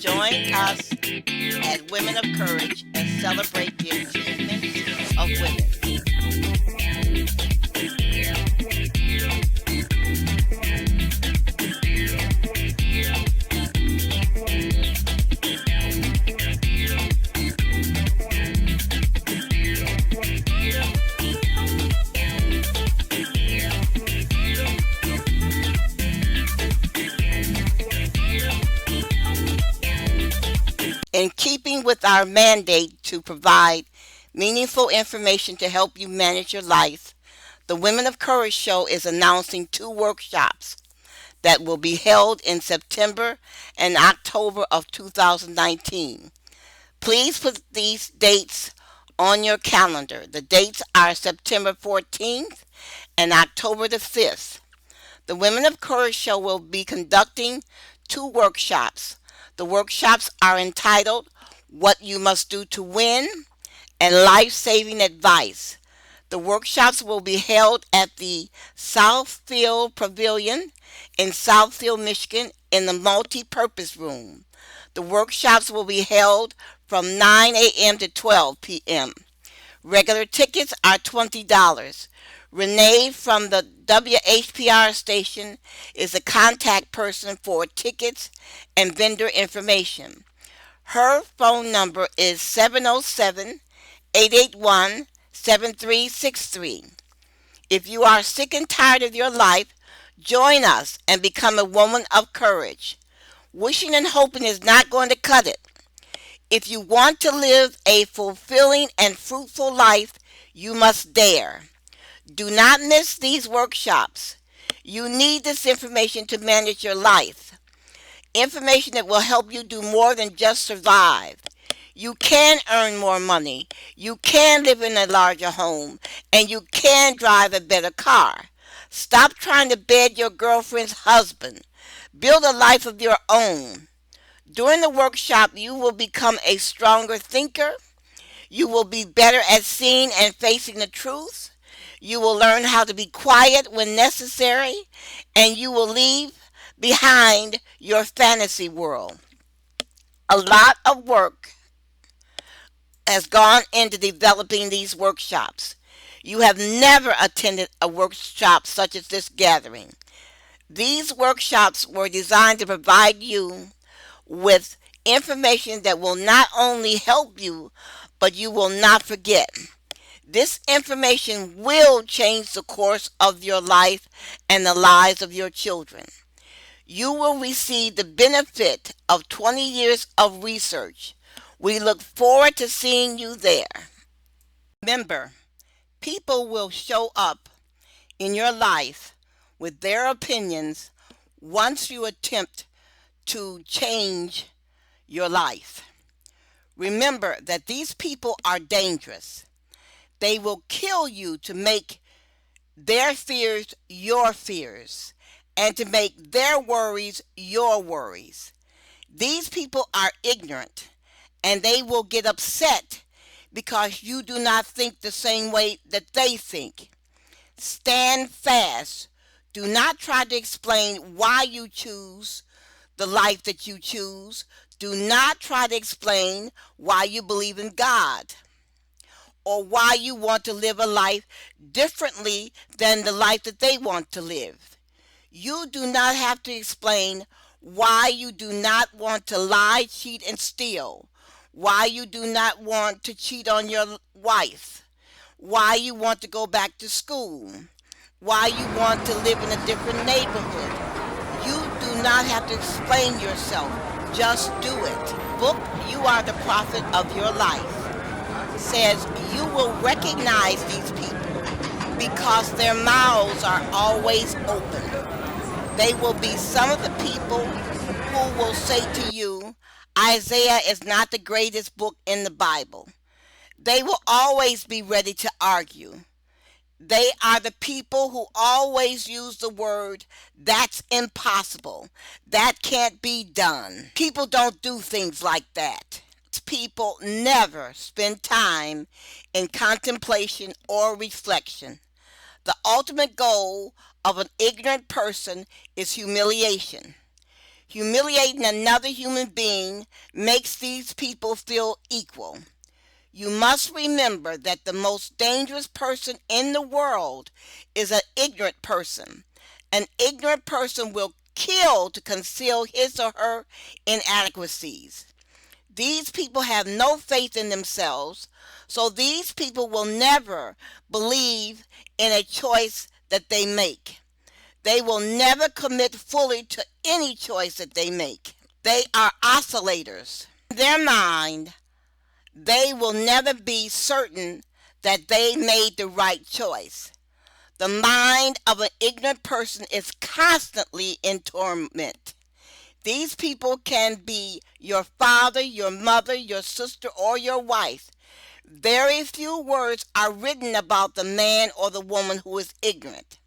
Join us at Women of Courage and celebrate the achievements of women. In keeping with our mandate to provide meaningful information to help you manage your life, the Women of Courage show is announcing two workshops that will be held in September and October of 2019. Please put these dates on your calendar. The dates are September 14th and October the 5th. The Women of Courage show will be conducting two workshops. The workshops are entitled What You Must Do to Win and Life Saving Advice. The workshops will be held at the Southfield Pavilion in Southfield, Michigan in the multi-purpose room. The workshops will be held from 9 a.m. to 12 p.m. Regular tickets are $20. Renee from the WHPR station is the contact person for tickets and vendor information. Her phone number is 707-881-7363. If you are sick and tired of your life, join us and become a woman of courage. Wishing and hoping is not going to cut it. If you want to live a fulfilling and fruitful life, you must dare. Do not miss these workshops. You need this information to manage your life. Information that will help you do more than just survive. You can earn more money. You can live in a larger home. And you can drive a better car. Stop trying to bed your girlfriend's husband. Build a life of your own. During the workshop, you will become a stronger thinker. You will be better at seeing and facing the truth. You will learn how to be quiet when necessary, and you will leave behind your fantasy world. A lot of work has gone into developing these workshops. You have never attended a workshop such as this gathering. These workshops were designed to provide you with information that will not only help you, but you will not forget. This information will change the course of your life and the lives of your children. You will receive the benefit of 20 years of research. We look forward to seeing you there. Remember, people will show up in your life with their opinions once you attempt to change your life. Remember that these people are dangerous. They will kill you to make their fears your fears and to make their worries your worries. These people are ignorant and they will get upset because you do not think the same way that they think. Stand fast. Do not try to explain why you choose the life that you choose. Do not try to explain why you believe in God or why you want to live a life differently than the life that they want to live. You do not have to explain why you do not want to lie, cheat, and steal, why you do not want to cheat on your wife, why you want to go back to school, why you want to live in a different neighborhood. You do not have to explain yourself. Just do it. Book You Are the Prophet of Your Life says you will recognize these people because their mouths are always open. They will be some of the people who will say to you, Isaiah is not the greatest book in the Bible. They will always be ready to argue. They are the people who always use the word, that's impossible. That can't be done. People don't do things like that. People never spend time in contemplation or reflection. The ultimate goal of an ignorant person is humiliation. Humiliating another human being makes these people feel equal. You must remember that the most dangerous person in the world is an ignorant person. An ignorant person will kill to conceal his or her inadequacies. These people have no faith in themselves, so these people will never believe in a choice that they make. They will never commit fully to any choice that they make. They are oscillators. In their mind, they will never be certain that they made the right choice. The mind of an ignorant person is constantly in torment. These people can be your father, your mother, your sister, or your wife. Very few words are written about the man or the woman who is ignorant.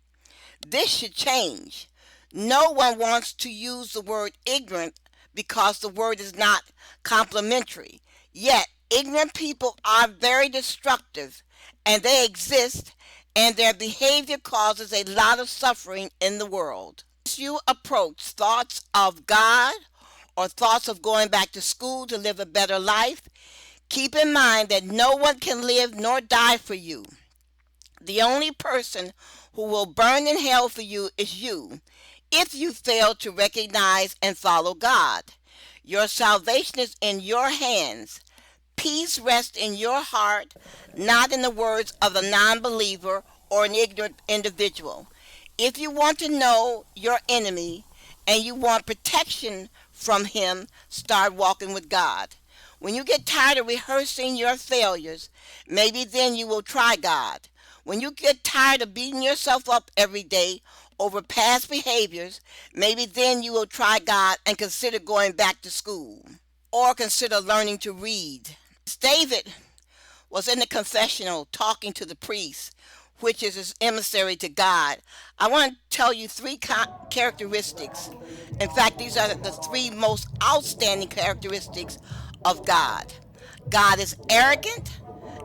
This should change. No one wants to use the word ignorant because the word is not complimentary. Yet, ignorant people are very destructive and they exist, and their behavior causes a lot of suffering in the world. As you approach thoughts of God or thoughts of going back to school to live a better life, keep in mind that no one can live nor die for you. The only person who will burn in hell for you is you, if you fail to recognize and follow God. Your salvation is in your hands. Peace rests in your heart, not in the words of a non-believer or an ignorant individual. If you want to know your enemy and you want protection from him, start walking with God. When you get tired of rehearsing your failures, maybe then you will try God. When you get tired of beating yourself up every day over past behaviors, maybe then you will try God and consider going back to school or consider learning to read. David was in the confessional talking to the priest, which is his emissary to God. I want to tell you three characteristics. In fact, these are the three most outstanding characteristics of God. God is arrogant,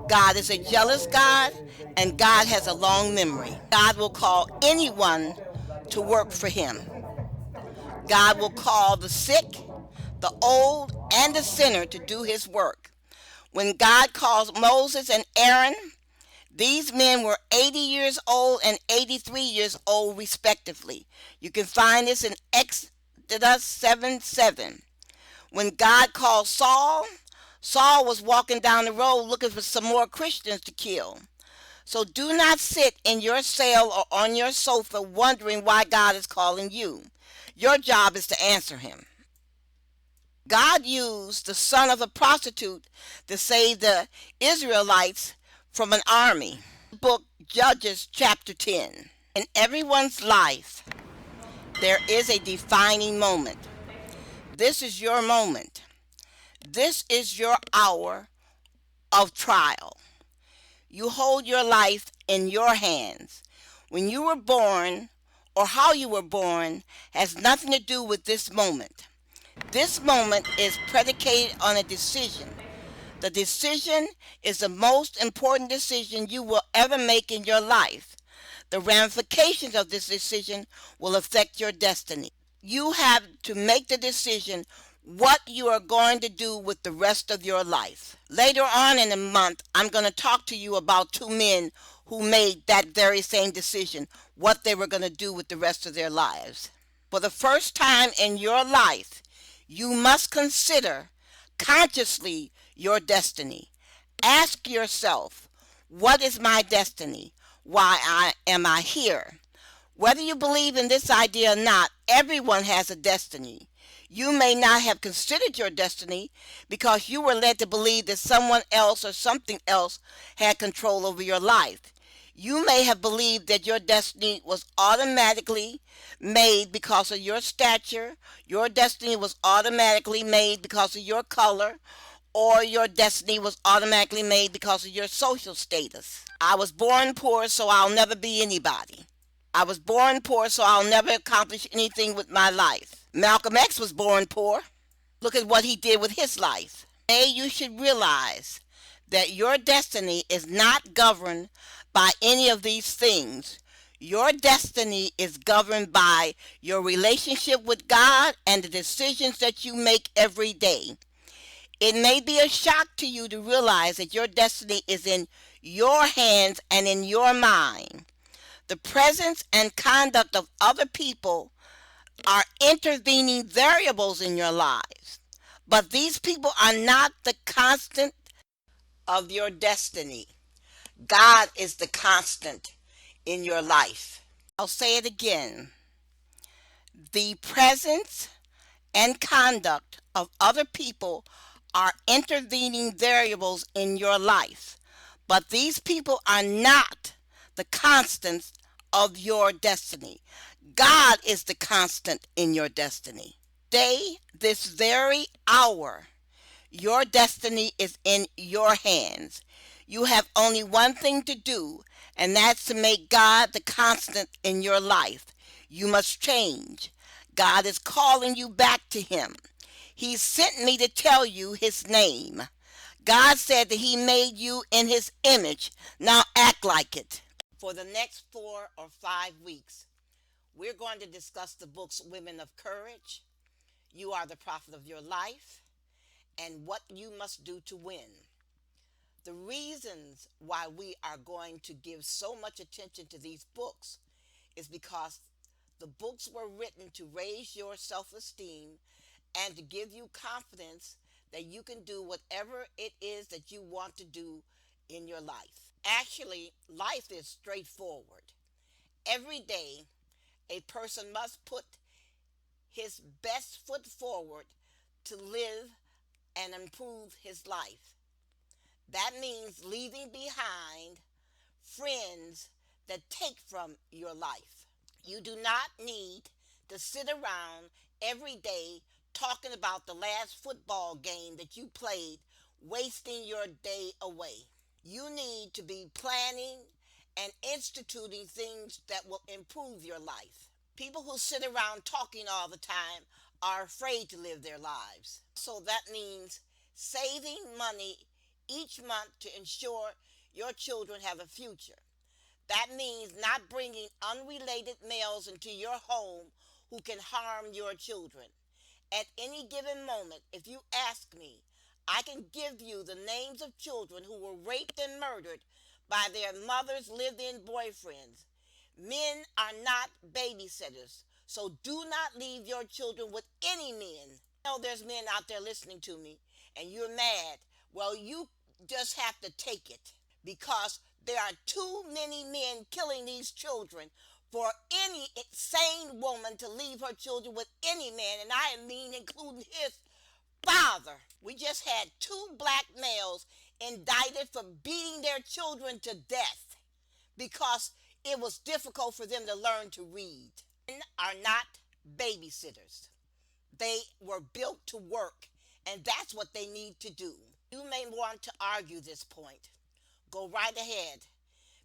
God is a jealous God, and God has a long memory. God will call anyone to work for him. God will call the sick, the old, and the sinner to do his work. When God calls Moses and Aaron, these men were 80 years old and 83 years old, respectively. You can find this in Exodus 7:7. When God called Saul, Saul was walking down the road looking for some more Christians to kill. So do not sit in your cell or on your sofa wondering why God is calling you. Your job is to answer him. God used the son of a prostitute to save the Israelites from an army. Book Judges chapter 10. In everyone's life, there is a defining moment. This is your moment. This is your hour of trial. You hold your life in your hands. When you were born or how you were born has nothing to do with this moment. This moment is predicated on a decision. The decision is the most important decision you will ever make in your life. The ramifications of this decision will affect your destiny. You have to make the decision what you are going to do with the rest of your life. Later on in the month, I'm going to talk to you about two men who made that very same decision, what they were going to do with the rest of their lives. For the first time in your life, you must consider consciously your destiny. Ask yourself, what is my destiny? Why am I here? Whether you believe in this idea or not, everyone has a destiny. You may not have considered your destiny because you were led to believe that someone else or something else had control over your life. You may have believed that your destiny was automatically made because of your stature, your destiny was automatically made because of your color, or your destiny was automatically made because of your social status. I was born poor, so I'll never be anybody. I was born poor, so I'll never accomplish anything with my life. Malcolm X was born poor. Look at what he did with his life. Today, you should realize that your destiny is not governed by any of these things. Your destiny is governed by your relationship with God and the decisions that you make every day. It may be a shock to you to realize that your destiny is in your hands and in your mind. The presence and conduct of other people are intervening variables in your lives, but these people are not the constant of your destiny. God is the constant in your life. I'll say it again. The presence and conduct of other people are intervening variables in your life, but these people are not the constants of your destiny. God is the constant in your destiny. Day, this very hour, your destiny is in your hands. You have only one thing to do, and that's to make God the constant in your life. You must change. God is calling you back to Him. He sent me to tell you His name. God said that He made you in His image. Now act like it. For the next 4 or 5 weeks, we're going to discuss the books Women of Courage, You Are the Prophet of Your Life, and What You Must Do to Win. The reasons why we are going to give so much attention to these books is because the books were written to raise your self esteem and to give you confidence that you can do whatever it is that you want to do in your life. Actually, life is straightforward. Every day, a person must put his best foot forward to live and improve his life. That means leaving behind friends that take from your life. You do not need to sit around every day talking about the last football game that you played, wasting your day away. You need to be planning and instituting things that will improve your life. People who sit around talking all the time are afraid to live their lives. So that means saving money each month to ensure your children have a future. That means not bringing unrelated males into your home who can harm your children. At any given moment, if you ask me, I can give you the names of children who were raped and murdered by their mothers' live in boyfriends. Men are not babysitters, so do not leave your children with any men. I know there's men out there listening to me and you're mad. Well, you just have to take it because there are too many men killing these children for any sane woman to leave her children with any man, and I mean including his father. We just had 2 black males indicted for beating their children to death because it was difficult for them to learn to read. Men are not babysitters. They were built to work, and that's what they need to do. You may want to argue this point. Go right ahead,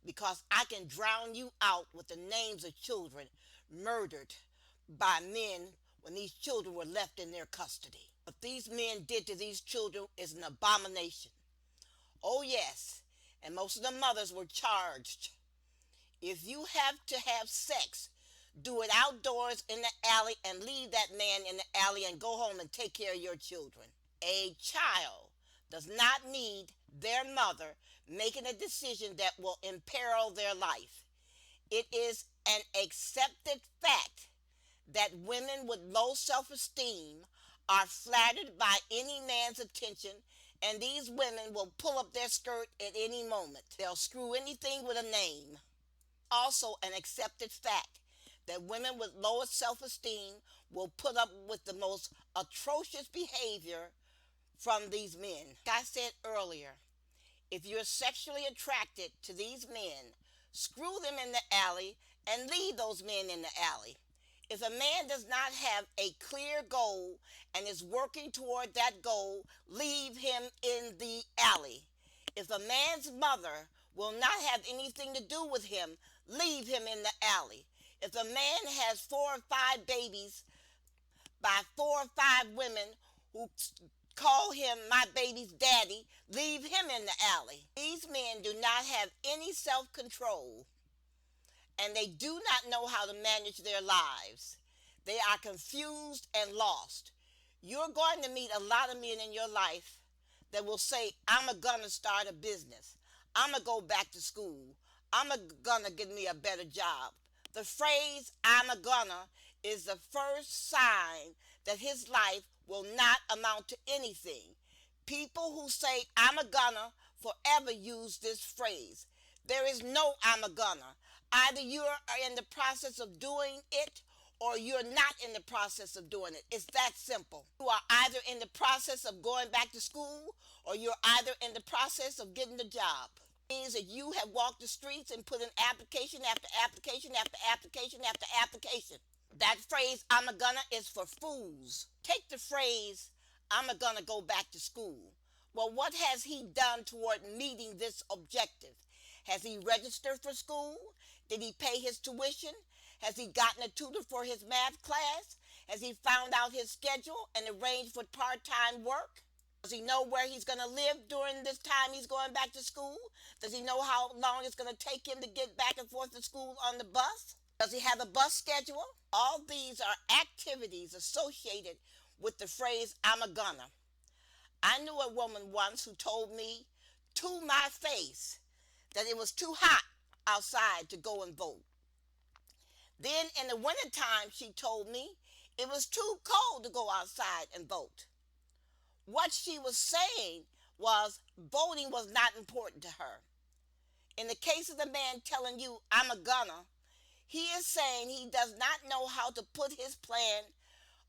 because I can drown you out with the names of children murdered by men when these children were left in their custody. What these men did to these children is an abomination. Oh, yes, and most of the mothers were charged. If you have to have sex, do it outdoors in the alley and leave that man in the alley and go home and take care of your children. A child does not need their mother making a decision that will imperil their life. It is an accepted fact that women with low self esteem are flattered by any man's attention, and these women will pull up their skirt at any moment. They'll screw anything with a name. Also, an accepted fact that women with lower self esteem will put up with the most atrocious behavior from these men. Like I said earlier, if you're sexually attracted to these men, screw them in the alley and leave those men in the alley. If a man does not have a clear goal and is working toward that goal, leave him in the alley. If a man's mother will not have anything to do with him, leave him in the alley. If a man has 4 or 5 babies by 4 or 5 women who call him my baby's daddy, leave him in the alley. These men do not have any self control, and they do not know how to manage their lives. They are confused and lost. You're going to meet a lot of men in your life that will say, I'm gonna start a business. I'm gonna go back to school. I'm gonna get me a better job. The phrase I'm a gonna is the first sign that his life will not amount to anything. People who say I'm a gonna forever use this phrase. There is no I'm a gonna. Either you are in the process of doing it or you're not in the process of doing it. It's that simple. You are either in the process of going back to school or you're either in the process of getting the job. It means that you have walked the streets and put in application after application after application after application. That phrase, I'm a gonna, is for fools. Take the phrase, I'm a gonna go back to school. Well, what has he done toward meeting this objective? Has he registered for school? Did he pay his tuition? Has he gotten a tutor for his math class? Has he found out his schedule and arranged for part-time work? Does he know where he's going to live during this time he's going back to school? Does he know how long it's going to take him to get back and forth to school on the bus? Does he have a bus schedule? All these are activities associated with the phrase, I'm a gunner. I knew a woman once who told me to my face that it was too hot outside to go and vote. Then in the wintertime, she told me it was too cold to go outside and vote. What she was saying was voting was not important to her. In the case of the man telling you, I'm a gunner, he is saying he does not know how to put his plan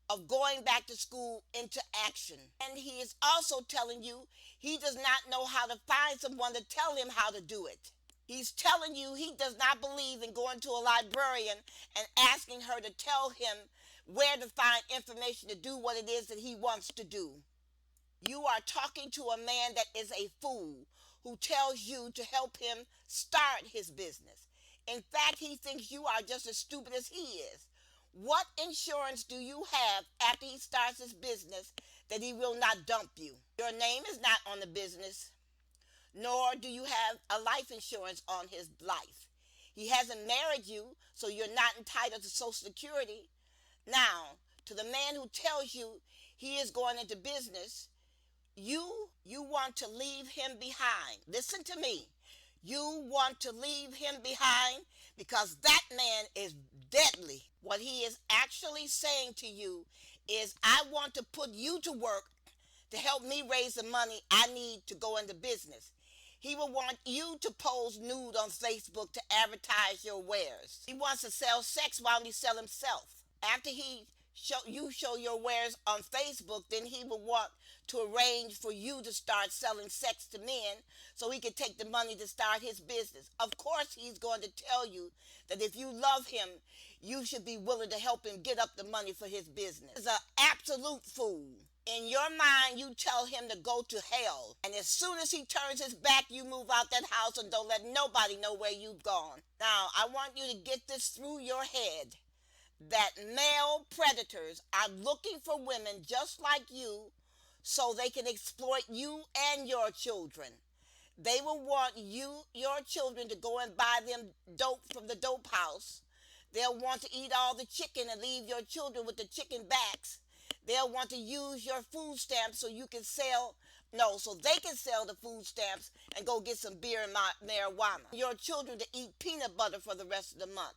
of going back to school into action. And he is also telling you he does not know how to find someone to tell him how to do it. He's telling you he does not believe in going to a librarian and asking her to tell him where to find information to do what it is that he wants to do. You are talking to a man that is a fool who tells you to help him start his business. In fact, he thinks you are just as stupid as he is. What insurance do you have after he starts his business that he will not dump you? Your name is not on the business, nor do you have a life insurance on his life. He hasn't married you, so you're not entitled to Social Security. Now, to the man who tells you he is going into business, you want to leave him behind. Listen to me. You want to leave him behind because that man is deadly. What he is actually saying to you is, I want to put you to work to help me raise the money I need to go into business. He will want you to pose nude on Facebook to advertise your wares. He wants to sell sex while he sells himself. After you show your wares on Facebook, then he will want to arrange for you to start selling sex to men so he can take the money to start his business. Of course, he's going to tell you that if you love him, you should be willing to help him get up the money for his business. He's an absolute fool. In your mind, you tell him to go to hell. And as soon as he turns his back, you move out that house and don't let nobody know where you've gone. Now, I want you to get this through your head, that male predators are looking for women just like you so they can exploit you and your children. They will want your children to go and buy them dope from the dope house. They'll want to eat all the chicken and leave your children with the chicken backs. They'll want to use your food stamps so you can sell, no, so they can sell the food stamps and go get some beer and marijuana. Your children to eat peanut butter for the rest of the month.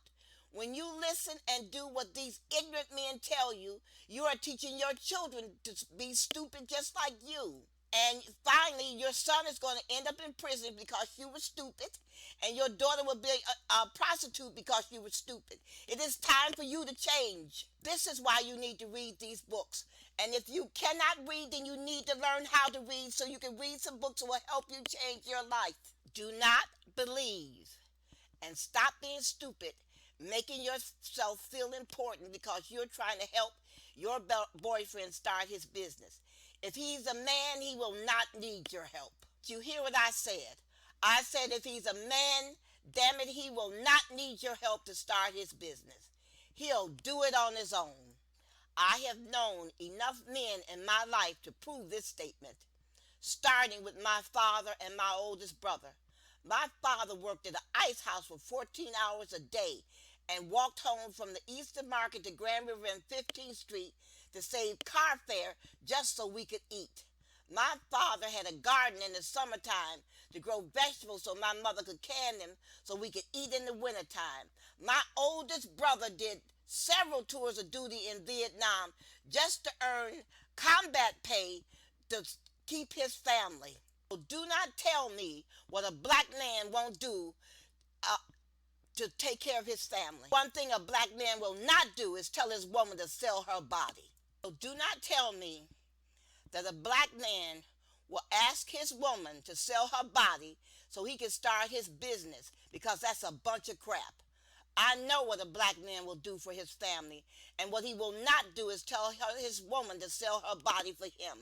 When you listen and do what these ignorant men tell you, you are teaching your children to be stupid just like you. And finally, your son is going to end up in prison because you were stupid, and your daughter will be a prostitute because you were stupid. It is time for you to change. This is why you need to read these books. And if you cannot read, then you need to learn how to read so you can read some books that will help you change your life. Do not believe and stop being stupid, making yourself feel important because you're trying to help your boyfriend start his business. If he's a man, he will not need your help. Do you hear what I said? I said if he's a man, damn it, he will not need your help to start his business. He'll do it on his own. I have known enough men in my life to prove this statement, starting with my father and my oldest brother. My father worked at an ice house for 14 hours a day and walked home from the Eastern Market to Grand River and 15th Street to save car fare just so we could eat. My father had a garden in the summertime to grow vegetables so my mother could can them so we could eat in the wintertime. My oldest brother did several tours of duty in Vietnam just to earn combat pay to keep his family. So do not tell me what a black man won't do uh, to take care of his family. One thing a black man will not do is tell his woman to sell her body. So do not tell me that a black man will ask his woman to sell her body so he can start his business, because that's a bunch of crap. I know what a black man will do for his family, and what he will not do is tell his woman to sell her body for him.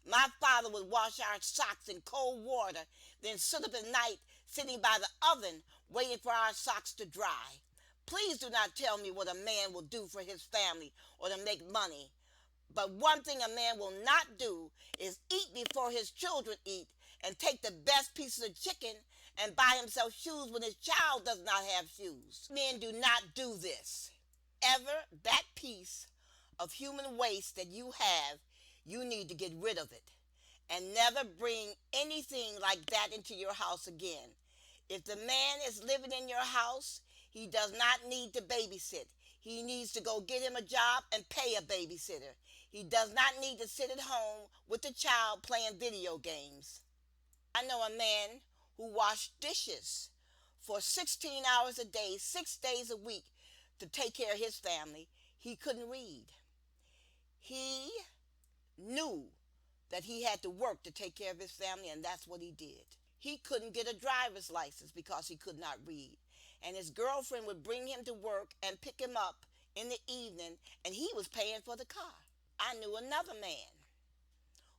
My father would wash our socks in cold water, then sit up at night sitting by the oven waiting for our socks to dry. Please do not tell me what a man will do for his family or to make money. But one thing a man will not do is eat before his children eat and take the best pieces of chicken and buy himself shoes when his child does not have shoes. Men do not do this. Ever that piece of human waste that you have, you need to get rid of it. And never bring anything like that into your house again. If the man is living in your house, he does not need to babysit. He needs to go get him a job and pay a babysitter. He does not need to sit at home with the child playing video games. I know a man who washed dishes for 16 hours a day, 6 days a week to take care of his family. He couldn't read. He knew that he had to work to take care of his family, and that's what he did. He couldn't get a driver's license because he could not read. And his girlfriend would bring him to work and pick him up in the evening, and he was paying for the car. I knew another man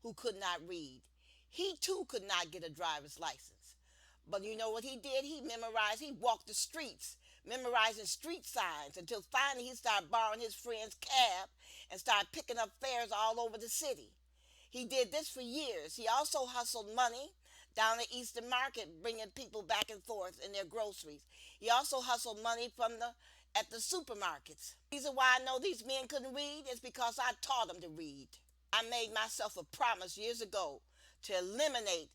who could not read. He too could not get a driver's license. But you know what he did? He walked the streets, memorizing street signs until finally he started borrowing his friend's cab and started picking up fares all over the city. He did this for years. He also hustled money down the Eastern Market, bringing people back and forth in their groceries. He also hustled money at the supermarkets. The reason why I know these men couldn't read is because I taught them to read. I made myself a promise years ago to eliminate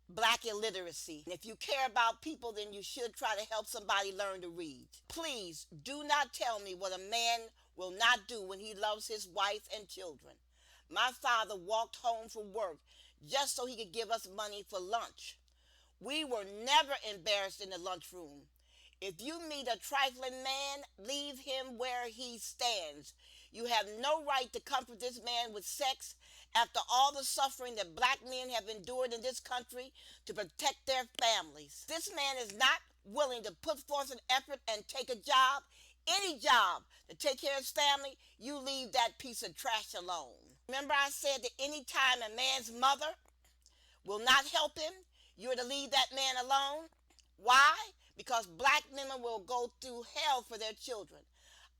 black illiteracy. And if you care about people, then you should try to help somebody learn to read. Please do not tell me what a man will not do when he loves his wife and children. My father walked home from work just so he could give us money for lunch. We were never embarrassed in the lunchroom. If you meet a trifling man, leave him where he stands. You have no right to comfort this man with sex after all the suffering that black men have endured in this country to protect their families. This man is not willing to put forth an effort and take a job, any job, to take care of his family. You leave that piece of trash alone. Remember I said that any time a man's mother will not help him, you're to leave that man alone? Why? Because black women will go through hell for their children.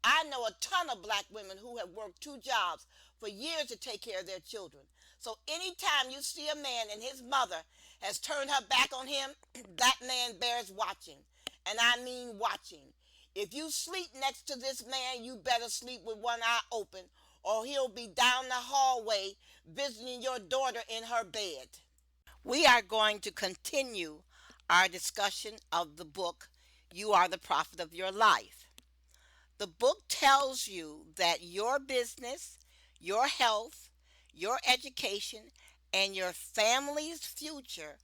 I know a ton of black women who have worked 2 jobs for years to take care of their children. So anytime you see a man and his mother has turned her back on him, that man bears watching. And I mean watching. If you sleep next to this man, you better sleep with one eye open, or he'll be down the hallway visiting your daughter in her bed. We are going to continue our discussion of the book, You Are the Prophet of Your Life. The book tells you that your business, your health, your education, and your family's future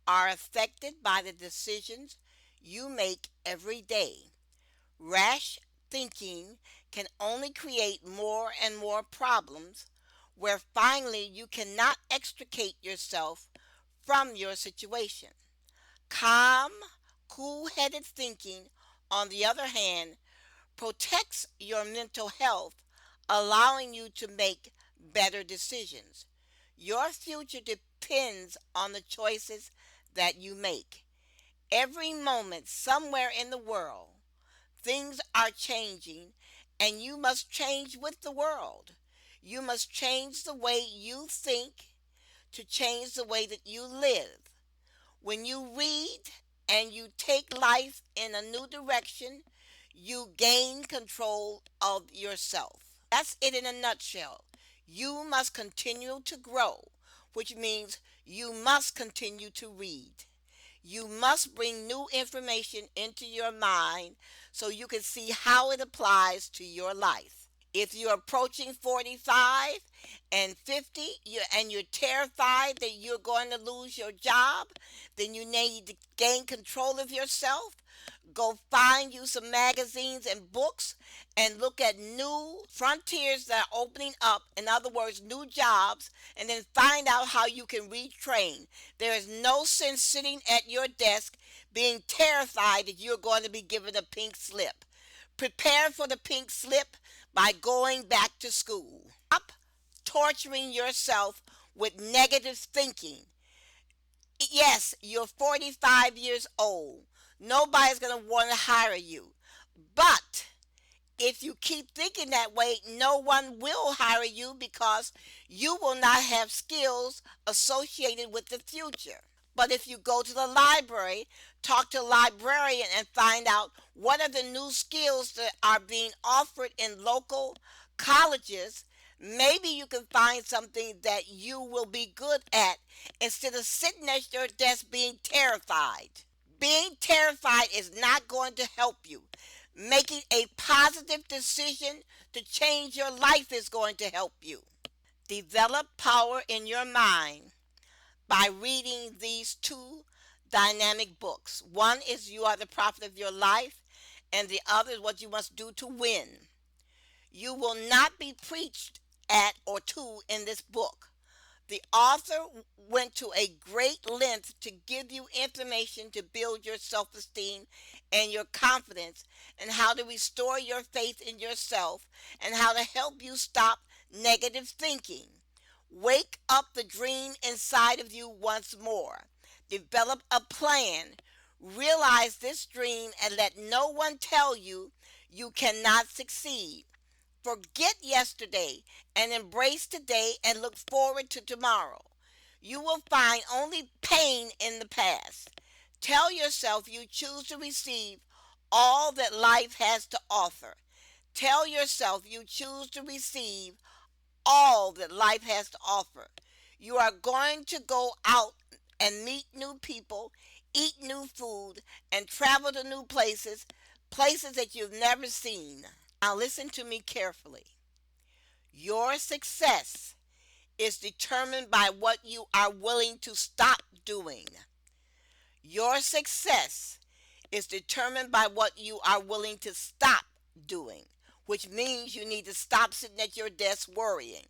are affected by the decisions you make every day. Rash thinking can only create more and more problems where finally you cannot extricate yourself from your situation. Calm, cool-headed thinking, on the other hand, protects your mental health, allowing you to make better decisions. Your future depends on the choices that you make. Every moment, somewhere in the world, things are changing, and you must change with the world. You must change the way you think to change the way that you live. When you read, and you take life in a new direction, you gain control of yourself. That's it in a nutshell. You must continue to grow, which means you must continue to read. You must bring new information into your mind so you can see how it applies to your life. If you're approaching 45 and 50 and you're terrified that you're going to lose your job, then you need to gain control of yourself. Go find you some magazines and books and look at new frontiers that are opening up. In other words, new jobs, and then find out how you can retrain. There is no sense sitting at your desk being terrified that you're going to be given a pink slip. Prepare for the pink slip by going back to school. Stop torturing yourself with negative thinking. Yes, you're 45 years old. Nobody's going to want to hire you. But if you keep thinking that way, no one will hire you because you will not have skills associated with the future. But if you go to the library, talk to a librarian and find out what are the new skills that are being offered in local colleges, maybe you can find something that you will be good at instead of sitting at your desk being terrified. Being terrified is not going to help you. Making a positive decision to change your life is going to help you. Develop power in your mind by reading these two dynamic books. One is You Are the Prophet of Your Life, and the other is What You Must Do to Win. You will not be preached at or to in this book. The author went to a great length to give you information to build your self esteem and your confidence, and how to restore your faith in yourself, and how to help you stop negative thinking. Wake up the dream inside of you once more. Develop a plan. Realize this dream and let no one tell you you cannot succeed. Forget yesterday and embrace today and look forward to tomorrow. You will find only pain in the past. Tell yourself you choose to receive all that life has to offer. Tell yourself you choose to receive all that life has to offer. You are going to go out and meet new people, eat new food, and travel to new places, places that you've never seen. Now, listen to me carefully. Your success is determined by what you are willing to stop doing. Your success is determined by what you are willing to stop doing, which means you need to stop sitting at your desk worrying.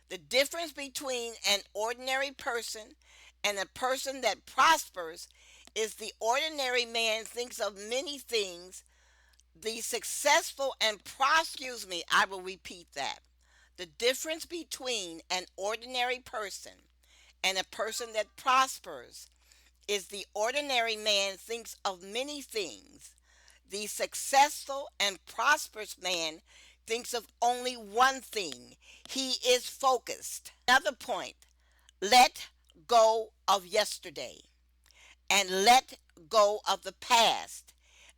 The difference between an ordinary person and a person that prospers is the ordinary man thinks of many things. The successful and excuse me, I will repeat that. The difference between an ordinary person and a person that prospers is the ordinary man thinks of many things. The successful and prosperous man thinks of only one thing. He is focused. Another point, let go of yesterday and let go of the past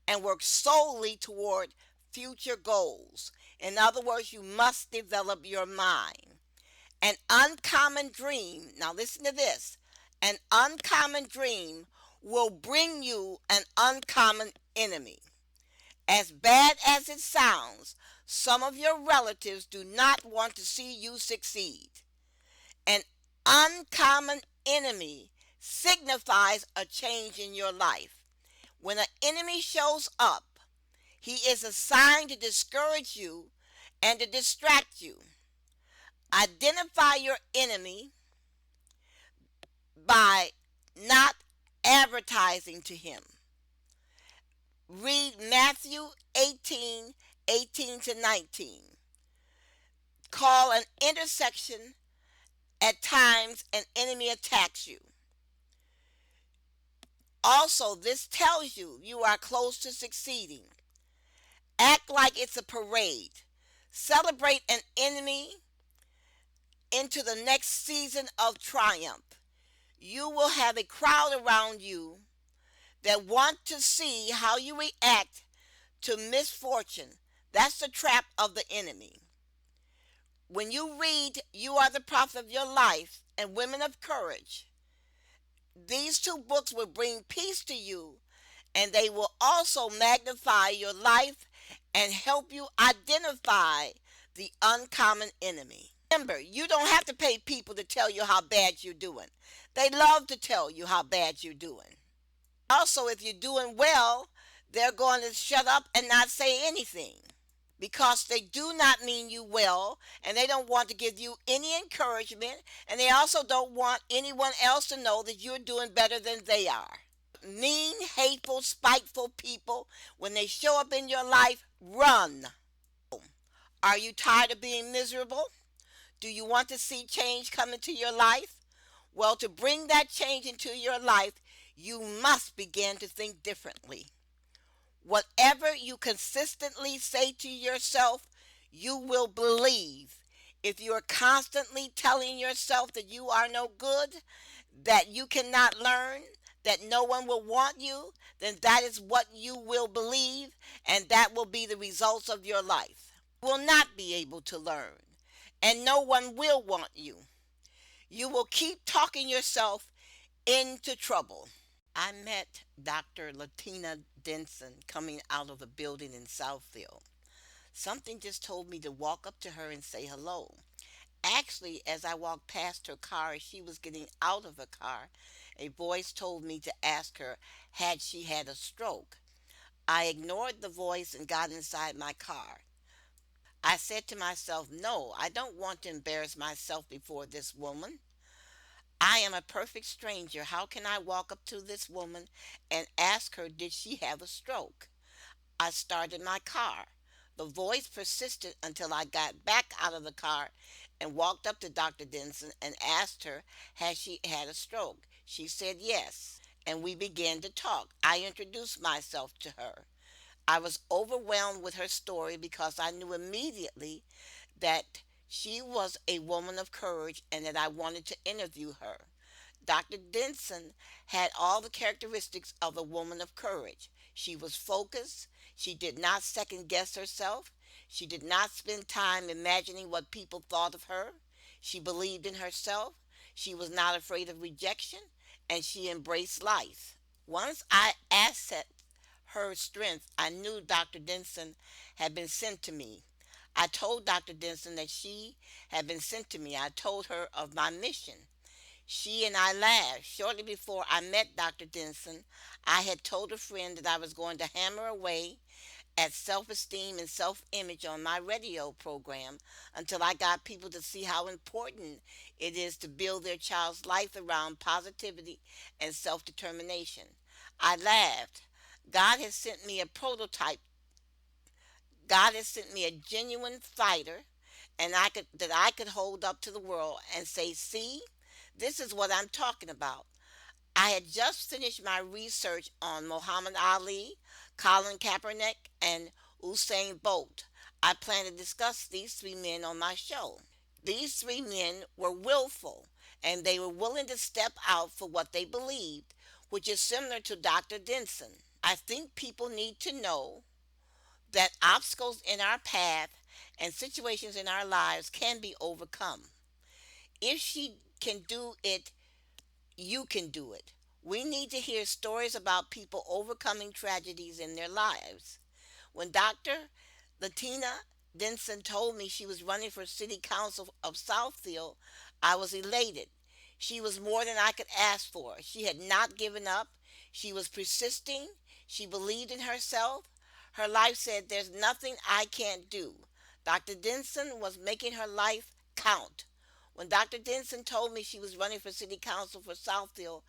and work solely toward future goals. In other words, you must develop your mind. An uncommon dream, now listen to this, an uncommon dream will bring you an uncommon enemy. As bad as it sounds, some of your relatives do not want to see you succeed. An uncommon enemy signifies a change in your life. When an enemy shows up, he is assigned to discourage you and to distract you. Identify your enemy by not advertising to him. Read Matthew 18:18 to 19. Call an intersection at times an enemy attacks you. Also, this tells you you are close to succeeding. Act like it's a parade. Celebrate an enemy into the next season of triumph. You will have a crowd around you that want to see how you react to misfortune. That's the trap of the enemy. When you read You Are the Prophet of Your Life and Women of Courage, these two books will bring peace to you, and they will also magnify your life and help you identify the uncommon enemy. Remember, you don't have to pay people to tell you how bad you're doing. They love to tell you how bad you're doing. Also, if you're doing well, they're going to shut up and not say anything because they do not mean you well, and they don't want to give you any encouragement, and they also don't want anyone else to know that you're doing better than they are. Mean, hateful, spiteful people, when they show up in your life, run. Are you tired of being miserable? Do you want to see change come into your life? Well, to bring that change into your life, you must begin to think differently. Whatever you consistently say to yourself, you will believe. If you're constantly telling yourself that you are no good, that you cannot learn, that no one will want you, then that is what you will believe, and that will be the results of your life. You will not be able to learn, and no one will want you. You will keep talking yourself into trouble. I met Dr. Latina Denson coming out of the building in Southfield. Something just told me to walk up to her and say hello. Actually, as I walked past her car as she was getting out of her car, a voice told me to ask her had she had a stroke. I ignored the voice and got inside my car. I said to myself, no, I don't want to embarrass myself before this woman. I am a perfect stranger. How can I walk up to this woman and ask her, did she have a stroke? I started my car. The voice persisted until I got back out of the car and walked up to Dr. Denson and asked her, had she had a stroke? She said yes, and we began to talk. I introduced myself to her. I was overwhelmed with her story because I knew immediately that she was a woman of courage and that I wanted to interview her. Dr. Denson had all the characteristics of a woman of courage. She was focused. She did not second guess herself. She did not spend time imagining what people thought of her. She believed in herself. She was not afraid of rejection, and she embraced life. Once I assessed her strength, I knew Dr. Denson had been sent to me. I told Dr. Denson that she had been sent to me. I told her of my mission. She and I laughed. Shortly before I met Dr. Denson, I had told a friend that I was going to hammer away at self esteem and self image on my radio program until I got people to see how important it is to build their child's life around positivity and self determination. I laughed. God has sent me a prototype. God has sent me a genuine fighter and I could hold up to the world and say, "See, this is what I'm talking about." I had just finished my research on Muhammad Ali, Colin Kaepernick, and Usain Bolt. I plan to discuss these three men on my show. These three men were willful and they were willing to step out for what they believed, which is similar to Dr. Denson. I think people need to know that obstacles in our path and situations in our lives can be overcome. If she can do it, you can do it. We need to hear stories about people overcoming tragedies in their lives. When Dr. Latina Denson told me she was running for city council of Southfield, I was elated. She was more than I could ask for. She had not given up. She was persisting. She believed in herself. Her life said, there's nothing I can't do. Dr. Denson was making her life count. When Dr. Denson told me she was running for city council for Southfield,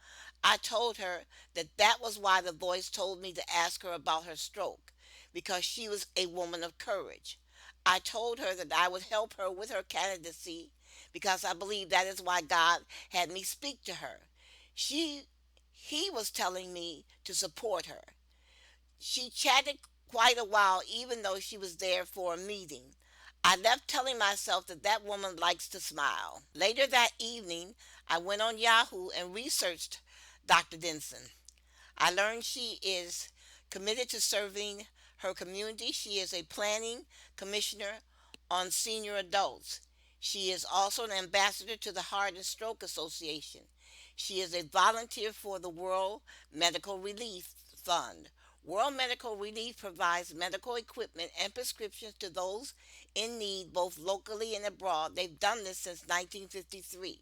I told her that that was why the voice told me to ask her about her stroke, because she was a woman of courage. I told her that I would help her with her candidacy because I believe that is why God had me speak to her. She he was telling me to support her. She chatted quite a while, even though she was there for a meeting. I left telling myself that that woman likes to smile. Later that evening, I went on Yahoo and researched Dr. Denson. I learned she is committed to serving her community. She is a planning commissioner on senior adults. She is also an ambassador to the Heart and Stroke Association. She is a volunteer for the World Medical Relief Fund. World Medical Relief provides medical equipment and prescriptions to those in need both locally and abroad. They've done this since 1953.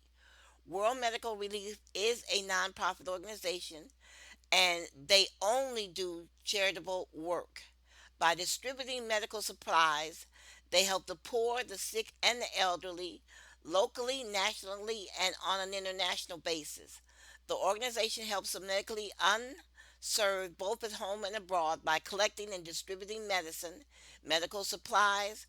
World Medical Relief is a nonprofit organization and they only do charitable work. By distributing medical supplies, they help the poor, the sick, and the elderly locally, nationally, and on an international basis. The organization helps the medically unserved both at home and abroad by collecting and distributing medicine, medical supplies,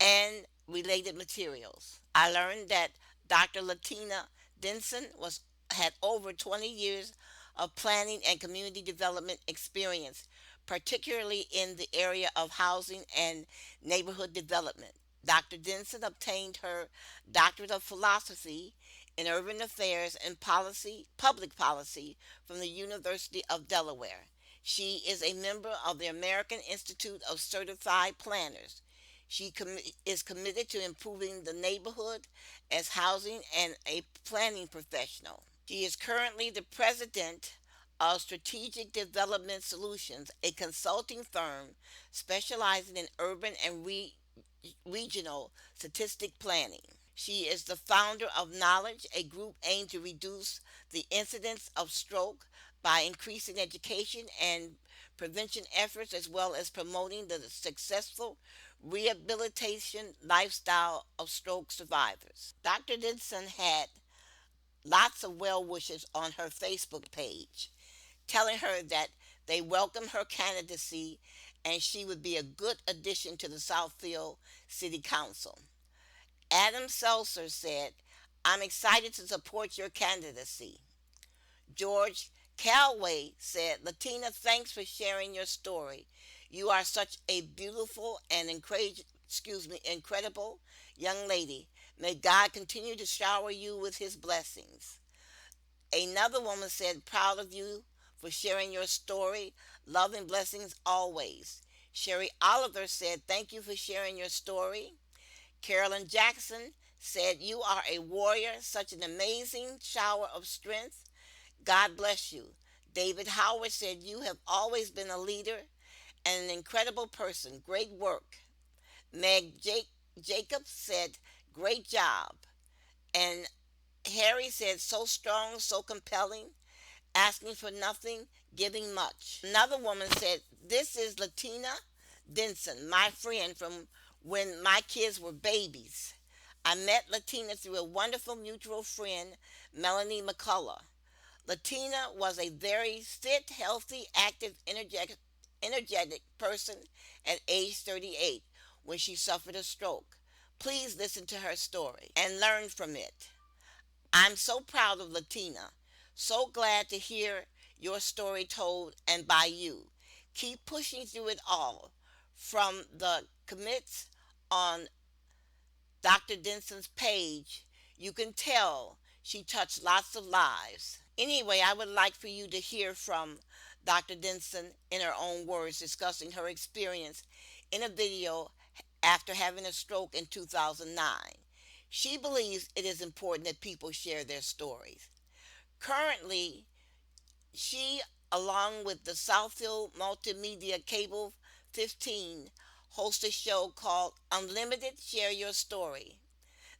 and related materials. I learned that Dr. Latina Denson was had over 20 years of planning and community development experience, particularly in the area of housing and neighborhood development. Dr. Denson obtained her doctorate of philosophy in urban affairs and public policy from the University of Delaware. She is a member of the American Institute of Certified Planners. Is committed to improving the neighborhood as housing and a planning professional. She is currently the president of Strategic Development Solutions, a consulting firm specializing in urban and regional statistic planning. She is the founder of Knowledge, a group aimed to reduce the incidence of stroke by increasing education and prevention efforts as well as promoting the successful rehabilitation lifestyle of stroke survivors. Dr. Denson had lots of well wishes on her Facebook page telling her that they welcomed her candidacy and she would be a good addition to the Southfield City Council. Adam Seltzer said, I'm excited to support your candidacy. George Calway said, Latina, thanks for sharing your story. You are such a beautiful and incredible young lady. May God continue to shower you with his blessings. Another woman said, proud of you for sharing your story. Love and blessings always. Sherry Oliver said, thank you for sharing your story. Carolyn Jackson said, you are a warrior, such an amazing shower of strength. God bless you. David Howard said, you have always been a leader and an incredible person. Great work. Jacob said, great job. And Harry said, so strong, so compelling, asking for nothing, giving much. Another woman said, this is Latina Denson, my friend from when my kids were babies. I met Latina through a wonderful mutual friend, Melanie McCullough. Latina was a very fit, healthy, active, energetic person at age 38 when she suffered a stroke. Please listen to her story and learn from it. I'm so proud of Latina. So glad to hear your story told and by you. Keep pushing through it all. From the commits on Dr. Denson's page, you can tell she touched lots of lives. Anyway, I would like for you to hear from Dr. Denson in her own words discussing her experience in a video after having a stroke in 2009. She believes it is important that people share their stories. Currently, she, along with the Southfield Multimedia Cable 15, hosts a show called Unlimited Share Your Story.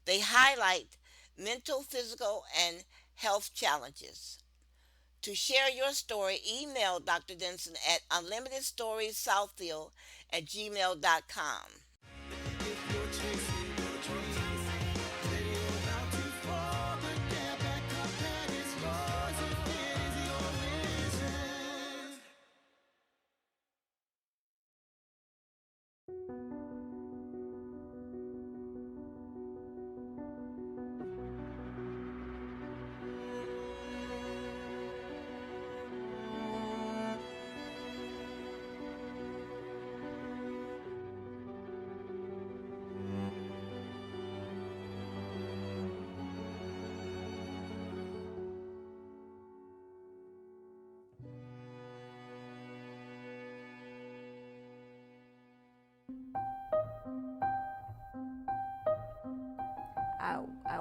They highlight mental, physical, and health challenges. To share your story, email Dr. Denson at unlimitedstoriessouthfield at gmail.com. If you're chasing your dreams, then you're about to fall. But get back up and it's yours if it is your vision.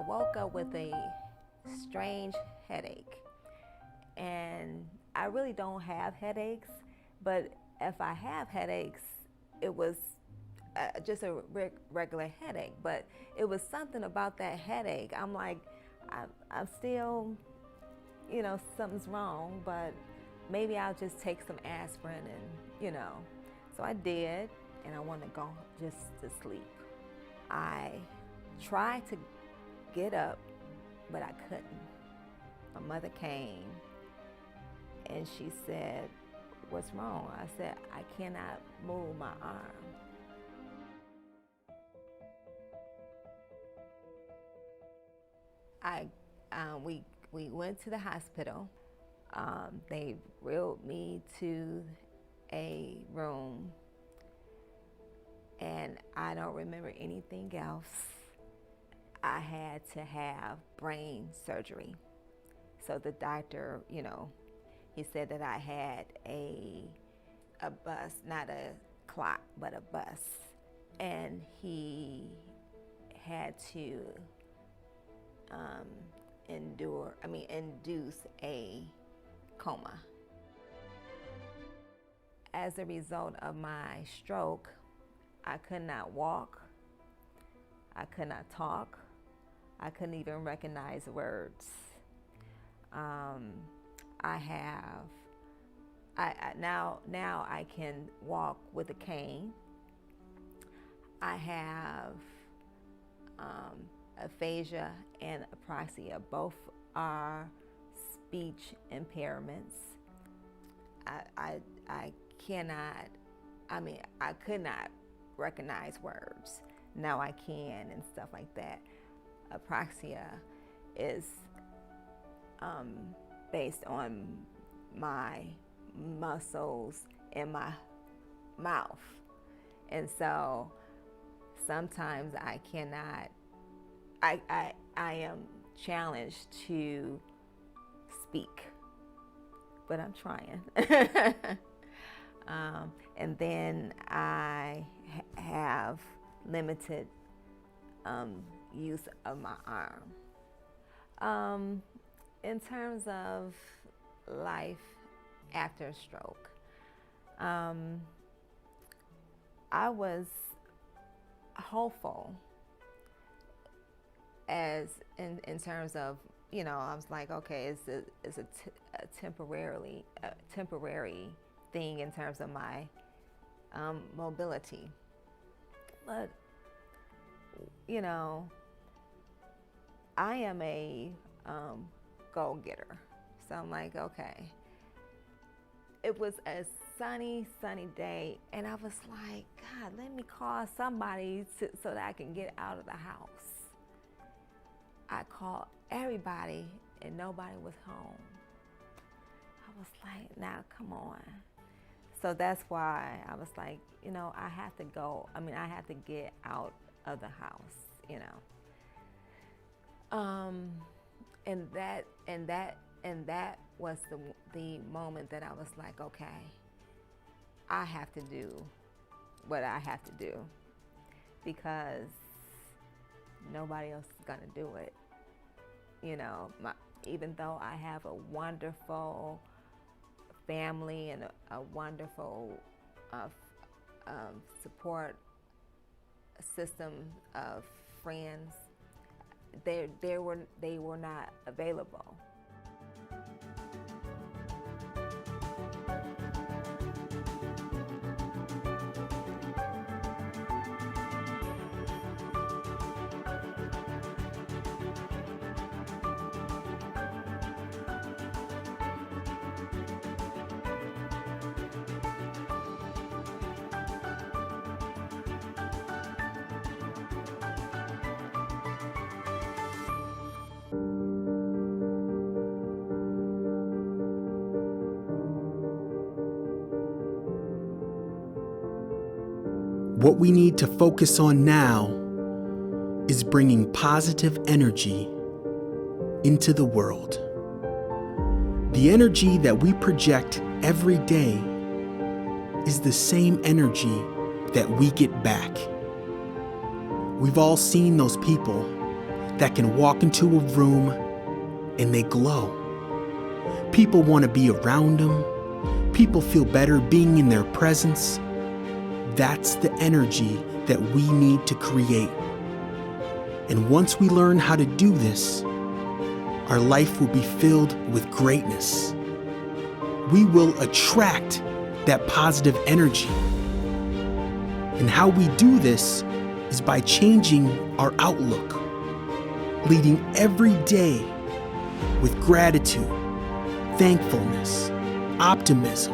woke up with a strange headache. And I really don't have headaches, but if I have headaches, it was just a regular headache. But it was something about that headache. I'm like, I'm still, something's wrong, but maybe I'll just take some aspirin and. So I did, and I wanted to go just to sleep. I tried to get up, but I couldn't. My mother came and she said, "What's wrong?" I said, "I cannot move my arm." We went to the hospital. They wheeled me to a room, and I don't remember anything else. I had to have brain surgery. So the doctor, he said that I had a bus, not a clot, but a bus. And he had to induce a coma. As a result of my stroke, I could not walk, I could not talk, I couldn't even recognize words. Now I can walk with a cane. I have aphasia and apraxia. Both are speech impairments. I could not recognize words. Now I can and stuff like that. Apraxia is based on my muscles in my mouth. And so sometimes I am challenged to speak, but I'm trying. And then I have limited use of my arm. In terms of life after a stroke, I was hopeful as in terms of, I was like, okay, it's a temporary thing in terms of my mobility. But, I am a go-getter. So I'm like, okay. It was a sunny day, and I was like, God, let me call somebody so that I can get out of the house. I called everybody, and nobody was home. I was like, now, come on. So that's why I was like, I have to go. I have to get out of the house, And that was the moment that I was like, okay, I have to do what I have to do, because nobody else is gonna do it. Even though I have a wonderful family and a wonderful support system of friends, they were not available. What we need to focus on now is bringing positive energy into the world. The energy that we project every day is the same energy that we get back. We've all seen those people that can walk into a room and they glow. People want to be around them. People feel better being in their presence. That's the energy that we need to create. And once we learn how to do this, our life will be filled with greatness. We will attract that positive energy. And how we do this is by changing our outlook, leading every day with gratitude, thankfulness, optimism.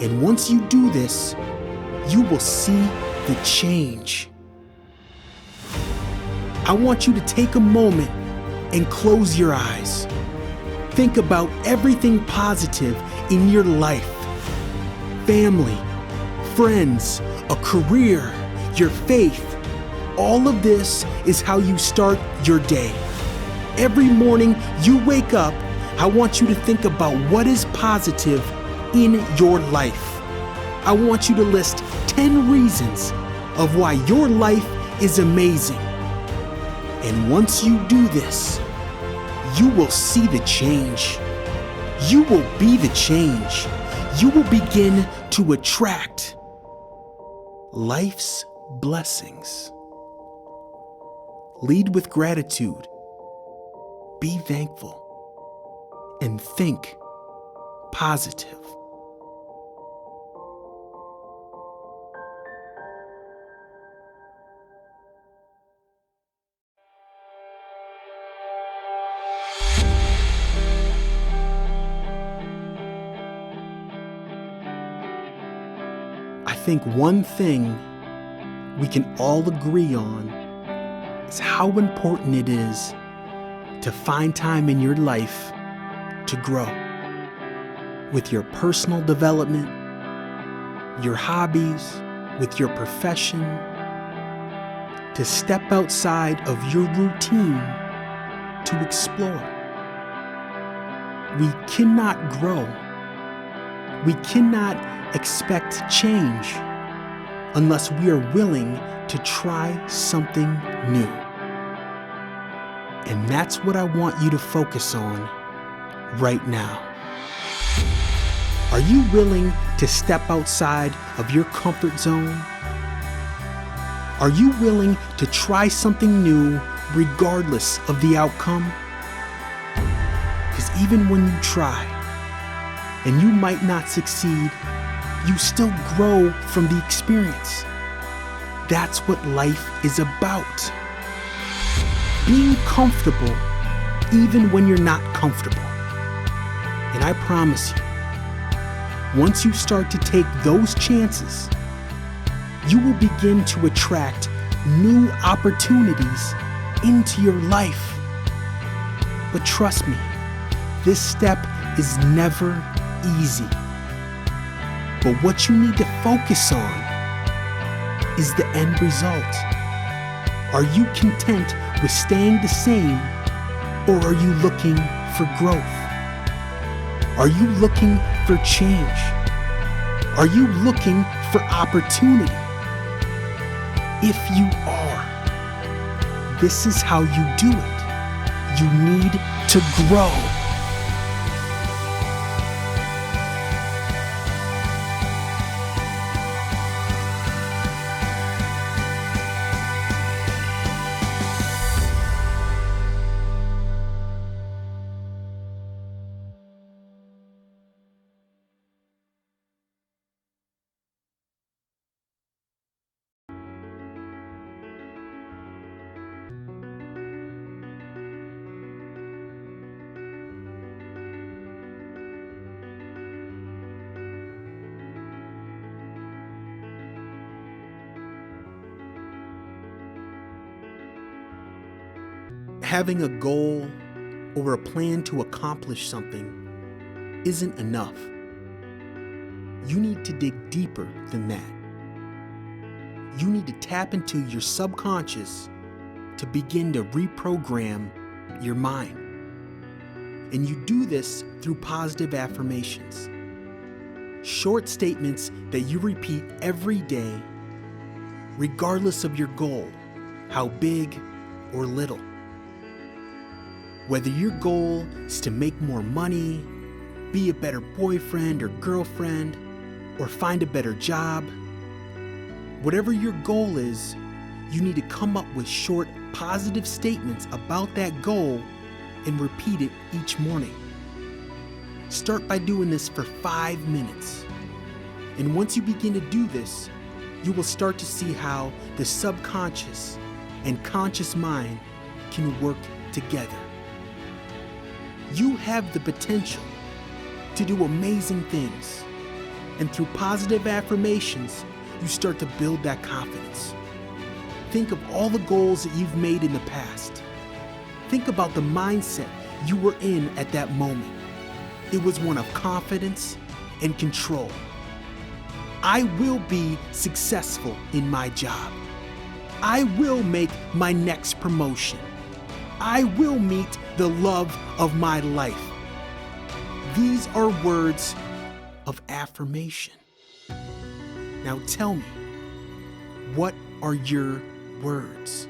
And once you do this, you will see the change. I want you to take a moment and close your eyes. Think about everything positive in your life. Family, friends, a career, your faith. All of this is how you start your day. Every morning you wake up, I want you to think about what is positive in your life. I want you to list 10 reasons of why your life is amazing. And once you do this, you will see the change. You will be the change. You will begin to attract life's blessings. Lead with gratitude. Be thankful. And think positive. I think one thing we can all agree on is how important it is to find time in your life to grow with your personal development, your hobbies, with your profession, to step outside of your routine to explore. We cannot grow. We cannot expect change unless we are willing to try something new. And that's what I want you to focus on right now. Are you willing to step outside of your comfort zone? Are you willing to try something new regardless of the outcome? Because even when you try and you might not succeed, you still grow from the experience. That's what life is about. Being comfortable even when you're not comfortable. And I promise you, once you start to take those chances, you will begin to attract new opportunities into your life. But trust me, this step is never easy. But what you need to focus on is the end result. Are you content with staying the same, or are you looking for growth? Are you looking for change? Are you looking for opportunity? If you are, this is how you do it. You need to grow. Having a goal or a plan to accomplish something isn't enough. You need to dig deeper than that. You need to tap into your subconscious to begin to reprogram your mind. And you do this through positive affirmations. Short statements that you repeat every day, regardless of your goal, how big or little. Whether your goal is to make more money, be a better boyfriend or girlfriend, or find a better job, whatever your goal is, you need to come up with short, positive statements about that goal and repeat it each morning. Start by doing this for 5 minutes. And once you begin to do this, you will start to see how the subconscious and conscious mind can work together. You have the potential to do amazing things. And through positive affirmations, you start to build that confidence. Think of all the goals that you've made in the past. Think about the mindset you were in at that moment. It was one of confidence and control. I will be successful in my job. I will make my next promotion. I will meet the love of my life. These are words of affirmation. Now tell me, what are your words?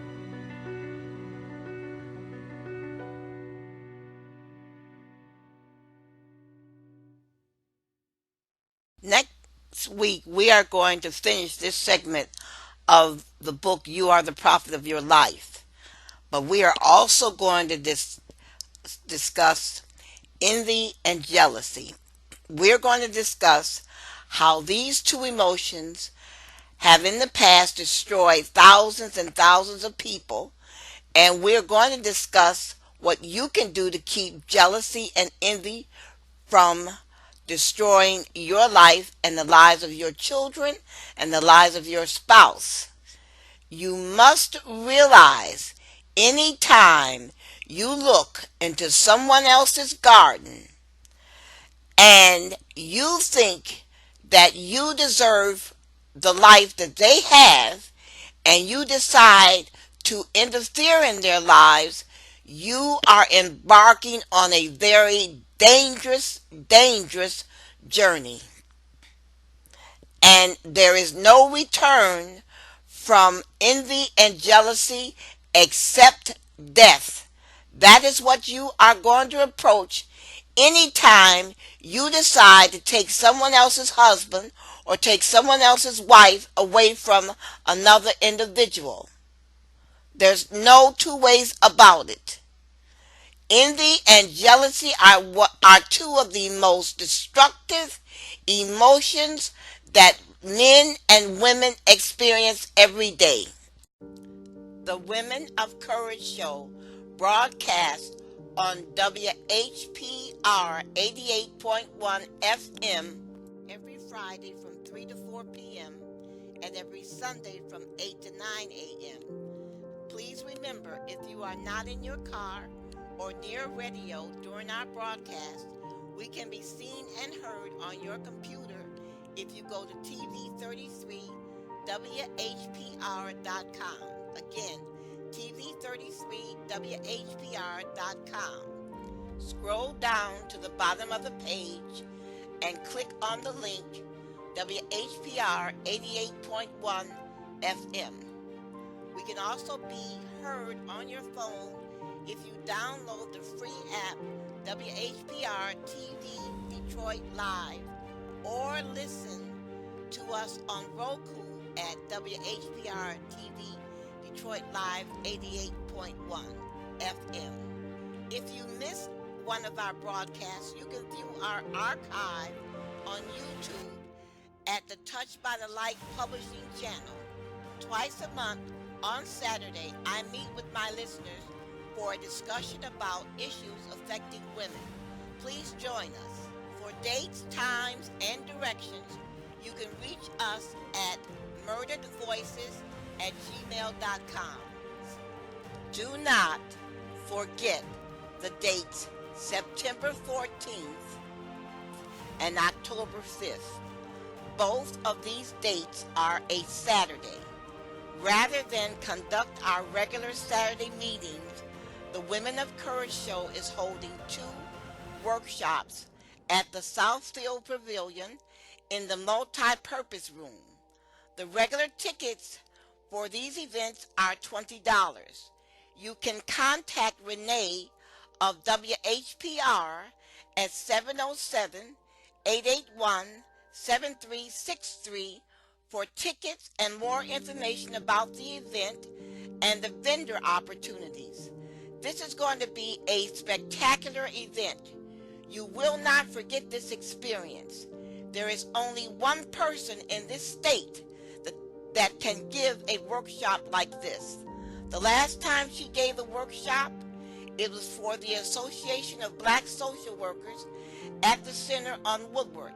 Next week, we are going to finish this segment of the book, You Are the Prophet of Your Life. But we are also going to discuss envy and jealousy. We're going to discuss how these two emotions have in the past destroyed thousands and thousands of people, and we're going to discuss what you can do to keep jealousy and envy from destroying your life and the lives of your children and the lives of your spouse. You must realize anytime you look into someone else's garden and you think that you deserve the life that they have and you decide to interfere in their lives, you are embarking on a very dangerous, dangerous journey. And there is no return from envy and jealousy except death. That is what you are going to approach anytime you decide to take someone else's husband or take someone else's wife away from another individual. There's no two ways about it. Envy and jealousy are two of the most destructive emotions that men and women experience every day. The Women of Courage show broadcasts on WHPR 88.1 FM every Friday from 3 to 4 p.m. and every Sunday from 8 to 9 a.m. Please remember, if you are not in your car or near a radio during our broadcast, we can be seen and heard on your computer if you go to TV33WHPR.com. Again, TV33WHPR.com. Scroll down to the bottom of the page and click on the link WHPR 88.1 FM. We can also be heard on your phone if you download the free app WHPR TV Detroit Live, or listen to us on Roku at WHPR TV Detroit Live 88.1 FM. If you missed one of our broadcasts, you can view our archive on YouTube at the Touch by the Light Publishing channel. Twice a month on Saturday, I meet with my listeners for a discussion about issues affecting women. Please join us. For dates, times, and directions, you can reach us at murderedvoices@gmail.com. Do not forget the dates September 14th and October 5th. Both of these dates are a Saturday. Rather than conduct our regular Saturday meetings, the Women of Courage show is holding 2 workshops at the Southfield Pavilion in the multi-purpose room. The regular tickets for these events are $20. You can contact Renee of WHPR at 707 881 7363 for tickets and more information about the event and the vendor opportunities. This is going to be a spectacular event. You will not forget this experience. There is only one person in this state that, that can give a workshop like this. The last time she gave a workshop, it was for the Association of Black Social Workers at the Center on Woodward.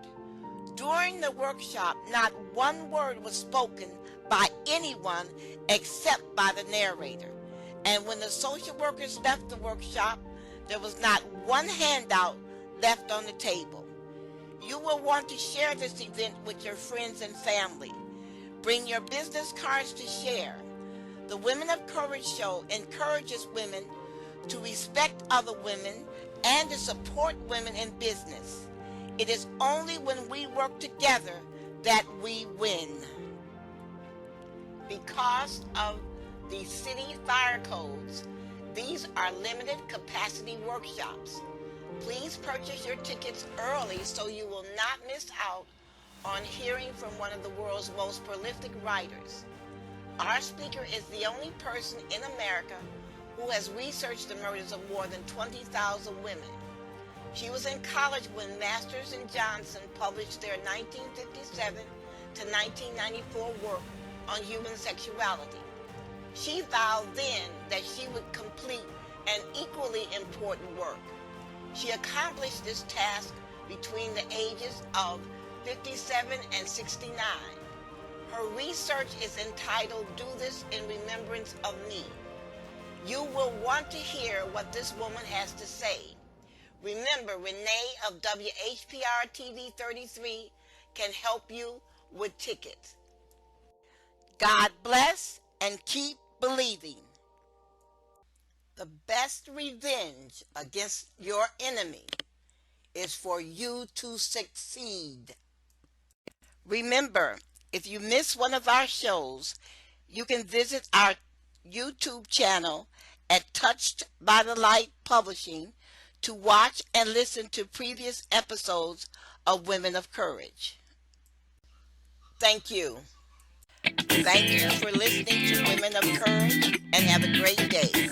During the workshop, not one word was spoken by anyone except by the narrator. And when the social workers left the workshop, there was not one handout left on the table. You will want to share this event with your friends and family. Bring your business cards to share. The Women of Courage show encourages women to respect other women and to support women in business. It is only when we work together that we win. Because of the city fire codes, these are limited capacity workshops. Please purchase your tickets early so you will not miss out on hearing from one of the world's most prolific writers. Our speaker is the only person in America who has researched the murders of more than 20,000 women. She was in college when Masters and Johnson published their 1957 to 1994 work on human sexuality. She vowed then that she would complete an equally important work. She accomplished this task between the ages of 57 and 69. Her research is entitled "Do This in Remembrance of Me." You will want to hear what this woman has to say. Remember, Renee of WHPR TV 33 can help you with tickets. God bless and keep believing. The best revenge against your enemy is for you to succeed. Remember, if you miss one of our shows, you can visit our YouTube channel at Touched by the Light Publishing to watch and listen to previous episodes of Women of Courage. Thank you. Thank you for listening to Women of Courage and have a great day.